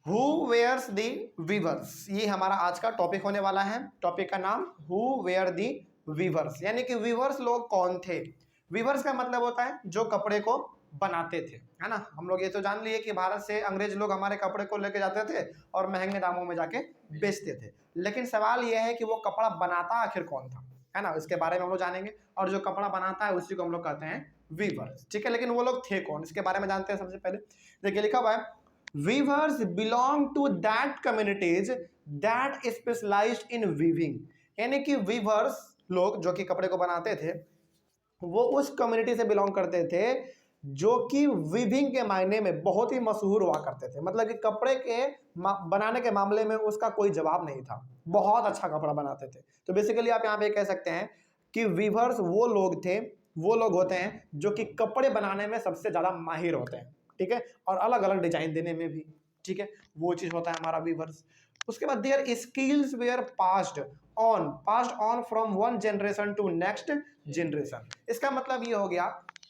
Who wears the viewers, ये हमारा आज का टॉपिक होने वाला है। टॉपिक का नाम हु वेयर दी वीवर्स, यानी कि वीवर्स लोग कौन थे। वीवर्स का मतलब होता है जो कपड़े को बनाते थे, है ना। हम लोग ये तो जान लिए कि भारत से अंग्रेज लोग हमारे कपड़े को लेके जाते थे और महंगे दामों में जाके बेचते थे। लेकिन सवाल यह है कि वो कपड़ा बनाता आखिर कौन था, है ना। इसके बारे में हम लोग जानेंगे, और जो कपड़ा बनाता है उसी को हम लोग कहते हैं वीवर्स, ठीक है। लेकिन वो लोग थे कौन, इसके बारे में जानते हैं। सबसे पहले देखिए लिखा हुआ है, weavers belong to that communities that specialized in weaving, यानी कि weavers लोग जो कि कपड़े को बनाते थे वो उस कम्युनिटी से बिलोंग करते थे जो कि वीविंग के मायने में बहुत ही मशहूर हुआ करते थे। मतलब कि कपड़े के बनाने के मामले में उसका कोई जवाब नहीं था, बहुत अच्छा कपड़ा बनाते थे। तो बेसिकली आप यहाँ पे कह सकते हैं कि वीवर्स वो लोग थे, वो लोग होते हैं जो कि कपड़े बनाने में सबसे ज्यादा माहिर होते हैं, ठीक है, और अलग अलग डिजाइन देने में भी, ठीक है, वो चीज होता है हमारा वीवर्स। उसके बाद their skills were passed on from one generation to next generation. इसका मतलब ये हो गया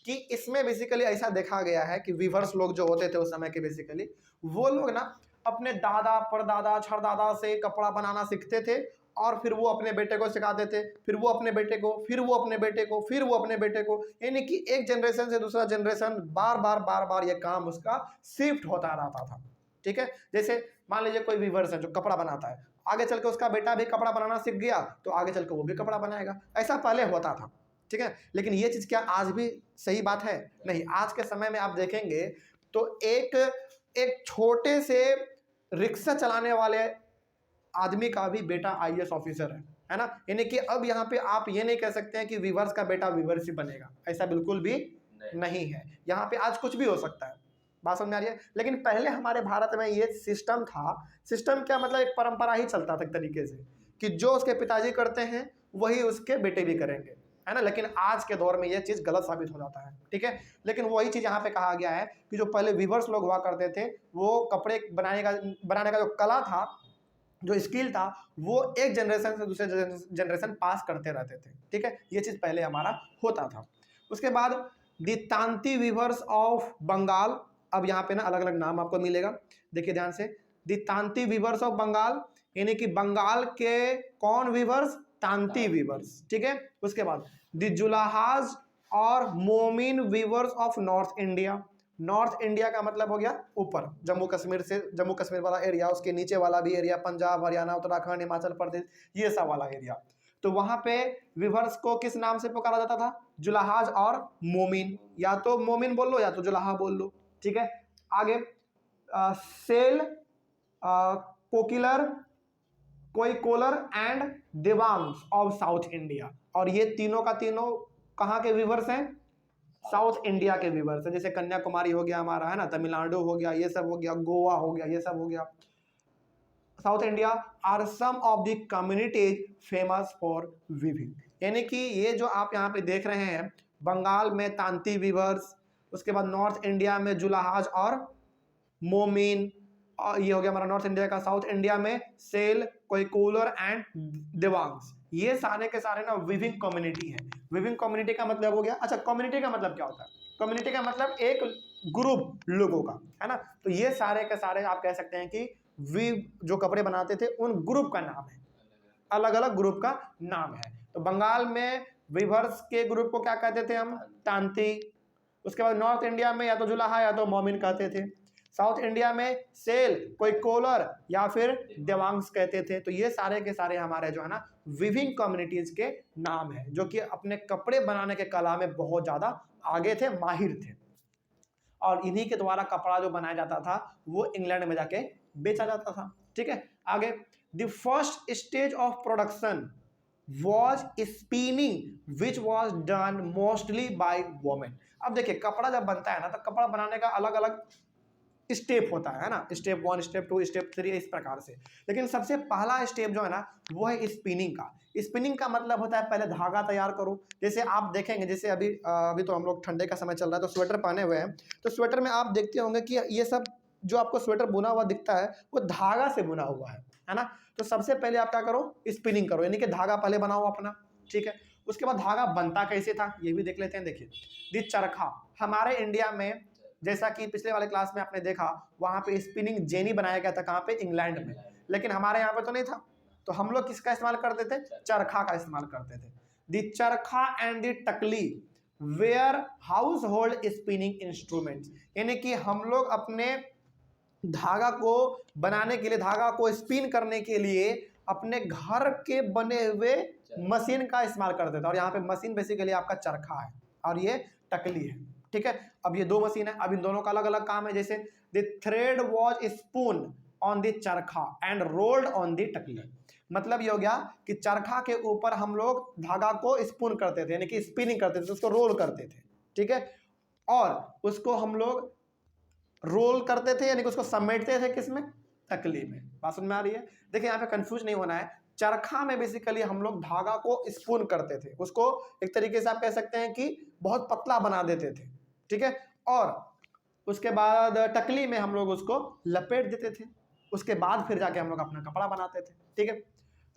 कि इसमें बेसिकली ऐसा देखा गया है कि वीवर्स लोग जो होते थे उस समय के, बेसिकली वो लोग ना अपने दादा परदादा छरदादा से कपड़ा बनाना सीखते थे और फिर वो अपने बेटे को सिखाते थे, फिर वो अपने बेटे को, फिर वो अपने बेटे को, फिर वो अपने बेटे को, यानी कि एक जनरेशन से दूसरा जनरेशन बार बार ये काम उसका शिफ्ट होता रहता था, ठीक है। जैसे मान लीजिए कोई वीवर्स है जो कपड़ा बनाता है, आगे चल के उसका बेटा भी कपड़ा बनाना सीख गया तो आगे चल के वो भी कपड़ा बनाएगा। ऐसा पहले होता था, ठीक है। लेकिन ये चीज क्या आज भी सही बात है? नहीं। आज के समय में आप देखेंगे तो एक छोटे से रिक्शा चलाने वाले आदमी का भी बेटा आईएएस ऑफिसर है ना। यानी कि अब यहाँ पे आप ये नहीं कह सकते हैं कि वीवर्स का बेटा वीवर्स ही बनेगा, ऐसा बिल्कुल भी नहीं है। यहाँ पे आज कुछ भी हो सकता है, बात समझ आ रही है। लेकिन पहले हमारे भारत में ये सिस्टम था। सिस्टम क्या मतलब, एक परंपरा ही चलता था एक तरीके से कि जो उसके पिताजी करते हैं वही उसके बेटे भी करेंगे, है ना। लेकिन आज के दौर में ये चीज गलत साबित हो जाता है, ठीक है। लेकिन वही चीज यहाँ पे कहा गया है कि जो पहले वीवर्स लोग हुआ करते थे वो कपड़े बनाने का जो कला था, जो स्किल था, वो एक जनरेशन से दूसरे जनरेशन पास करते रहते थे, ठीक है। ये चीज पहले हमारा होता था। उसके बाद दी तांती वीवर्स ऑफ बंगाल। अब यहाँ पे ना अलग अलग नाम आपको मिलेगा, देखिए ध्यान से। दी तांती वीवर्स ऑफ बंगाल, यानी कि बंगाल के कौन वीवर्स? तांती वीवर्स, ठीक है। उसके बाद दी जुलाहाज और Momin weavers of North India. North India का मतलब हो गया ऊपर, जम्मू कश्मीर से, जम्मू कश्मीर वाला एरिया, उसके नीचे वाला भी एरिया, पंजाब हरियाणा उत्तराखंड हिमाचल प्रदेश, ये सब वाला एरिया। तो वहां पे विवर्स को किस नाम से पुकारा जाता था? जुलाहाज और मोमिन। या तो मोमिन बोल लो या तो जुलाहा बोल लो, ठीक है। आगे Sale, Kaikolar, Kaikolar and Devang of South India. और ये तीनों का तीनों कहाँ के विवर्स हैं? साउथ इंडिया के व्यूवर्स है। जैसे कन्याकुमारी हो गया हमारा, है ना, तमिलनाडु हो गया, ये सब हो गया, गोवा हो गया, ये सब हो गया। South India are some of the communities famous for weaving, यानी कि ये जो आप यहाँ पे देख रहे हैं, बंगाल में तांती वीवर्स, उसके बाद नॉर्थ इंडिया में जुलाहाज और मोमिन, और ये हो गया हमारा नॉर्थ इंडिया का। साउथ इंडिया में सेल, कोइकोलर एंड देवांग्स, ये सारे के सारे ना विविंग कम्युनिटी है। विविंग कम्युनिटी का मतलब हो गया, अच्छा कम्युनिटी का मतलब क्या होता है? कम्युनिटी का मतलब एक ग्रुप लोगों का, है ना। तो ये सारे के सारे आप कह सकते हैं कि वीव जो कपड़े बनाते थे उन ग्रुप का नाम है, अलग अलग ग्रुप का नाम है। तो बंगाल में वीवर्स के ग्रुप को क्या कहते थे हम? तांती। उसके बाद नॉर्थ इंडिया में या तो जुलाहा या तो मोमिन कहते थे। साउथ इंडिया में सेल, कोई कोलर या फिर देवांग्स कहते थे। तो ये सारे के सारे हमारे जो है ना विविंग कम्युनिटीज के नाम है, जो कि अपने कपड़े बनाने के कला में बहुत ज्यादा आगे थे, माहिर थे। और इन्हीं के द्वारा कपड़ा जो बनाया जाता था वो इंग्लैंड में जाके बेचा जाता था, ठीक है। आगे the first stage of production was spinning which was done mostly bye women. अब देखिए कपड़ा जब बनता है ना तो कपड़ा बनाने का अलग अलग स्टेप होता है ना, स्टेप 1, स्टेप 2, स्टेप 3, इस प्रकार से। लेकिन सबसे पहला स्टेप जो है ना वो है स्पिनिंग का। स्पिनिंग का मतलब होता है पहले धागा तैयार करो। जैसे आप देखेंगे, जैसे अभी तो हम लोग ठंडे का समय चल रहा है तो स्वेटर पहने हुए हैं, तो स्वेटर में आप देखते होंगे कि ये सब जो आपको स्वेटर बुना हुआ दिखता है वो धागा से बुना हुआ है ना। तो सबसे पहले आप क्या करो? स्पिनिंग करो, यानी कि धागा पहले बनाओ अपना, ठीक है। उसके बाद धागा बनता कैसे था ये भी देख लेते हैं। देखिए दी चरखा, हमारे इंडिया में जैसा कि पिछले वाले क्लास में आपने देखा, वहां पे स्पिनिंग जेनी बनाया गया था, कहाँ पे, इंग्लैंड में, लेकिन हमारे यहाँ पे तो नहीं था। तो हम लोग किसका इस्तेमाल करते थे, चरखा का इस्तेमाल करते थे। The charkha and the takli were household spinning instruments, यानी कि हम लोग अपने धागा को बनाने के लिए, धागा को स्पिन करने के लिए अपने घर के बने हुए मशीन का इस्तेमाल करते थे। और यहाँ पे मशीन बेसिकली आपका चरखा है और ये टकली है, ठीक है। अब ये दो मशीन है, अब इन दोनों का अलग अलग काम है। जैसे the thread was spoon on the charkha and rolled on the टकली, मतलब ये हो गया कि चरखा के ऊपर हम लोग धागा को स्पून करते थे, यानी कि स्पिनिंग करते थे, उसको रोल करते थे, ठीक है। और उसको हम लोग रोल करते थे, यानी कि उसको समेटते थे किसमें, टकली में। बात समझ में आ रही है? देखिए यहाँ पे कंफ्यूज नहीं होना है। चरखा में बेसिकली हम लोग धागा को स्पून करते थे, उसको एक तरीके से आप कह सकते हैं कि बहुत पतला बना देते थे, ठीक है। और उसके बाद टकली में हम लोग उसको लपेट देते थे, उसके बाद फिर जाके हम लोग अपना कपड़ा बनाते थे, ठीक है।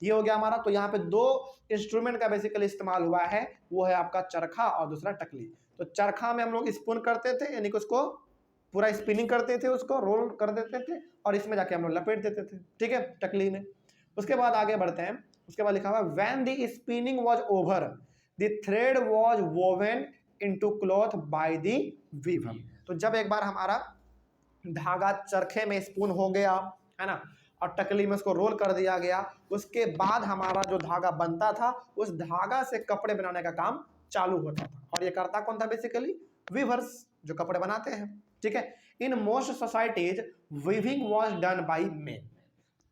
ये हो गया हमारा। तो यहाँ पे दो इंस्ट्रूमेंट का बेसिकली इस्तेमाल हुआ है, वो है आपका चरखा और दूसरा टकली। तो चरखा में हम लोग स्पून करते थे, यानी कि उसको पूरा स्पिनिंग करते थे, उसको रोल कर देते थे, और इसमें जाके हम लोग लपेट देते थे, ठीक है, टकली में। उसके बाद आगे बढ़ते हैं। उसके बाद लिखा हुआ when the spinning was over the thread was woven into cloth by the weaver. तो जब एक बार हमारा धागा चरखे में स्पून हो गया है ना, और टकली में उसको रोल कर दिया गया, उसके बाद हमारा जो धागा बनता था, उस धागा से कपड़े बनाने का काम चालू होता था। और ये करता कौन था, बेसिकली वीवर्स, जो कपड़े बनाते हैं, ठीक है। In most societies weaving was done by main,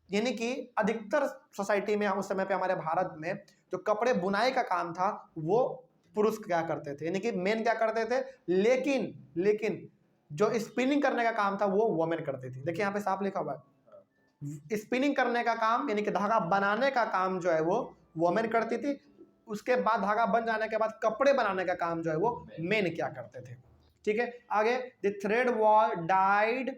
यानी कि अधिकतर सोसाइटी में उस समय पे हमारे भारत में जो कपड़े बुनाई का काम था वो पुरुष क्या करते थे, यानी कि मेन क्या करते थे, लेकिन जो स्पिनिंग करने का काम था वो वोमेन करती थी। देखिए यहाँ पे साफ लिखा हुआ है, स्पिनिंग करने का काम यानी कि धागा बनाने का काम जो है वो वोमेन करती थी। उसके बाद धागा बन जाने के बाद कपड़े बनाने का काम जो है वो मेन क्या करते थे, ठीक है। आगे the thread was dyed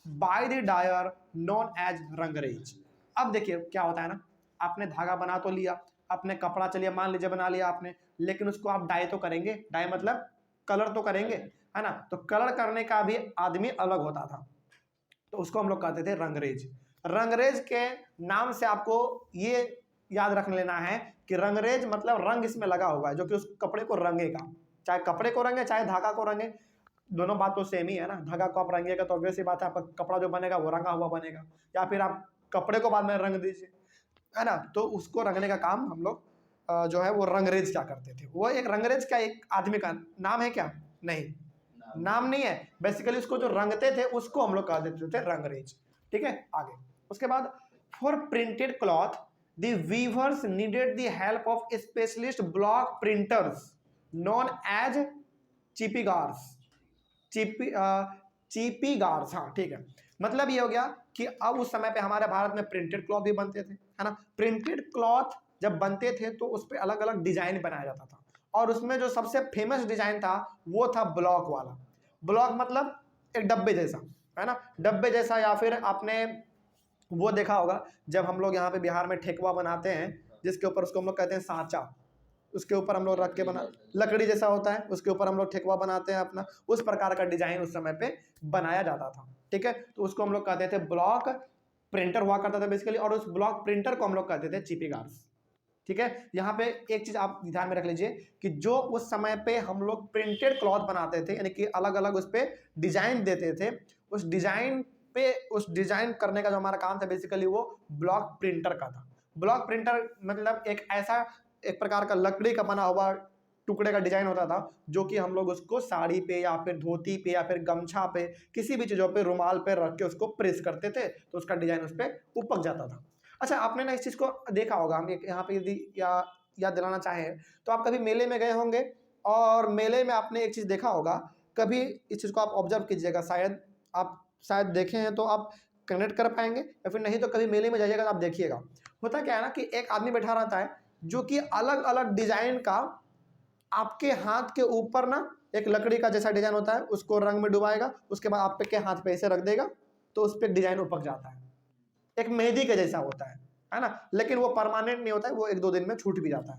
by the dyer known as rangrez. अब देखिए क्या होता है ना, आपने धागा बना तो लिया, आपने कपड़ा चलिए मान लीजिए बना लिया आपने, लेकिन उसको आप डाई तो करेंगे, डाई मतलब कलर तो करेंगे, है ना। तो कलर करने का भी आदमी अलग होता था, तो उसको हम लोग कहते थे रंगरेज। रंगरेज के नाम से आपको ये याद रख लेना है कि रंगरेज मतलब रंग इसमें लगा हुआ है, जो कि उस कपड़े को रंगेगा, चाहे कपड़े को रंगे चाहे धागा को रंगे, दोनों बात तो सेम ही है ना। धागा को आप रंगेगा तो ऑब्वियस सी बात है आपका कपड़ा जो बनेगा वो रंगा हुआ बनेगा, या फिर आप कपड़े को बाद में रंग दीजिए, है ना। तो उसको रंगने का काम हम लोग जो है वो रंगरेज क्या करते थे। वो एक रंगरेज का एक आदमी का नाम है क्या, नहीं, नाम नहीं है, बेसिकली उसको जो रंगते थे उसको हम लोग कह देते थे रंगरेज, ठीक है। आगे उसके बाद for printed cloth the weavers needed the help of specialist block printers known as chhipigars, chhipigars, हाँ ठीक है। मतलब ये हो गया कि अब उस समय पे हमारे भारत में प्रिंटेड क्लॉथ भी बनते थे, है ना। प्रिंटेड क्लॉथ जब बनते थे तो उस पर अलग अलग डिजाइन बनाया जाता था, और उसमें जो सबसे फेमस डिजाइन था वो था ब्लॉक वाला। ब्लॉक मतलब एक डब्बे जैसा, है ना, डब्बे जैसा। या फिर आपने वो देखा होगा जब हम लोग यहाँ पे बिहार में ठेकुआ बनाते हैं, जिसके ऊपर उसको हम लोग कहते हैं सांचा, उसके ऊपर हम लोग रख के बना, लकड़ी जैसा होता है, उसके ऊपर हम लोग ठेकुआ बनाते हैं अपना, उस प्रकार का डिजाइन उस समय पे बनाया जाता था, ठीक है। तो उसको हम लोग कहते थे ब्लॉक प्रिंटर हुआ करता था बेसिकली, और उस ब्लॉक प्रिंटर को हम लोग कहते थे चिपीगार्स, ठीक है। यहाँ पे एक चीज आप ध्यान में रख लीजिए कि जो उस समय पे हम लोग प्रिंटेड क्लॉथ बनाते थे, यानी कि अलग अलग उस पर डिजाइन देते थे, उस डिजाइन करने का जो हमारा काम था बेसिकली वो ब्लॉक प्रिंटर का था। ब्लॉक प्रिंटर मतलब एक प्रकार का लकड़ी का बना हुआ टुकड़े का डिजाइन होता था, जो कि हम लोग उसको साड़ी पे या फिर धोती पे या फिर गमछा पे किसी भी चीज़ों पे रुमाल पे रख के उसको प्रेस करते थे, तो उसका डिजाइन उस पर उपक जाता था। अच्छा, आपने ना इस चीज़ को देखा होगा, हम यहाँ पे यदि याद दिलाना चाहें तो आप कभी मेले में गए होंगे, और मेले में आपने एक चीज़ देखा होगा, कभी इस चीज़ को आप ऑब्जर्व कीजिएगा, शायद देखे हैं तो आप कनेक्ट कर पाएंगे, या फिर नहीं तो कभी मेले में जाइएगा तो आप देखिएगा। होता क्या है ना कि एक आदमी बैठा रहता है जो कि अलग अलग डिजाइन का आपके हाथ के ऊपर ना एक लकड़ी का जैसा डिजाइन होता है उसको रंग में डुबाएगा, उसके बाद आप के हाथ पे ऐसे रख देगा तो उस पर डिजाइन उपक जाता है, एक मेहंदी के जैसा होता है ना। लेकिन वो परमानेंट नहीं होता है, वो 1-2 दिन में छूट भी जाता है,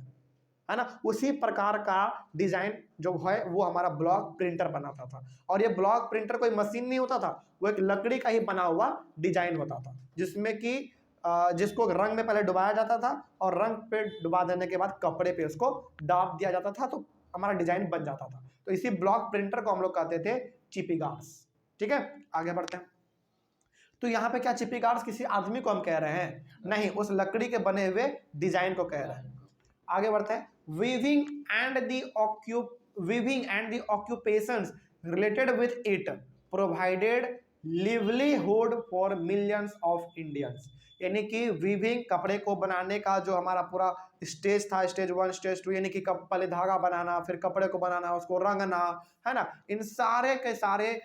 है ना, उसी प्रकार का डिजाइन जो है वो हमारा ब्लॉक प्रिंटर बनाता था। और ये ब्लॉक प्रिंटर कोई मशीन नहीं होता था, वो एक लकड़ी का ही बना हुआ डिजाइन होता था, जिसमें कि जिसको रंग में पहले डुबाया जाता था और रंग पे डुबा देने के बाद कपड़े पे उसको दाब दिया जाता था, तो हमारा डिजाइन बन जाता था। तो इसी ब्लॉक प्रिंटर को हम लोग कहते थे चिपी गार्ड्स। ठीक है, आगे बढ़ते हैं। तो यहाँ पे क्या चिपी गार्ड्स किसी आदमी को हम कह रहे हैं? नहीं, उस लकड़ी के बने हुए डिजाइन को कह रहे हैं। आगे बढ़ते हैं। Weaving and the occupations related with it provided livelihood for millions of Indians. यानी कि वीविंग, कपड़े को बनाने का जो हमारा पूरा स्टेज था, स्टेज 1 स्टेज 2, यानी कि पहले धागा बनाना, फिर कपड़े को बनाना, उसको रंगना, है ना, इन सारे के सारे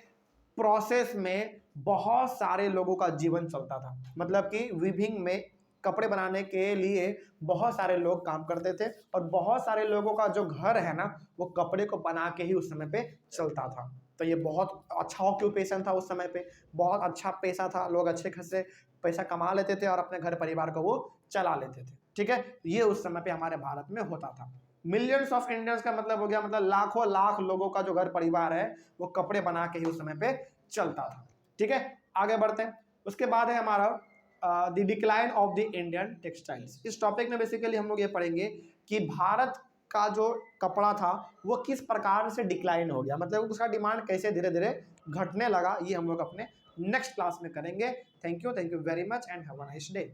प्रोसेस में बहुत सारे लोगों का जीवन चलता था। मतलब कि वीविंग में, कपड़े बनाने के लिए बहुत सारे लोग काम करते थे और बहुत सारे लोगों का जो घर है ना वो कपड़े को बना के ही उस समय पे चलता था। तो ये बहुत अच्छा ऑक्यूपेशन था उस समय पे, बहुत अच्छा पैसा था, लोग अच्छे खासे पैसा कमा लेते थे और अपने घर परिवार को वो चला लेते थे। ठीक है, ये उस समय पे हमारे भारत में होता था। मिलियंस ऑफ इंडियंस का मतलब हो गया, मतलब लाखों लाख लोगों का जो घर परिवार है वो कपड़े बना के ही उस समय पे चलता था। ठीक है, आगे बढ़ते हैं। उसके बाद है हमारा the decline of the Indian textiles. इस टॉपिक में बेसिकली हम लोग ये पढ़ेंगे कि भारत का जो कपड़ा था वो किस प्रकार से डिक्लाइन हो गया, मतलब उसका डिमांड कैसे धीरे धीरे घटने लगा, ये हम लोग अपने नेक्स्ट क्लास में करेंगे। Thank you very much and have a nice day.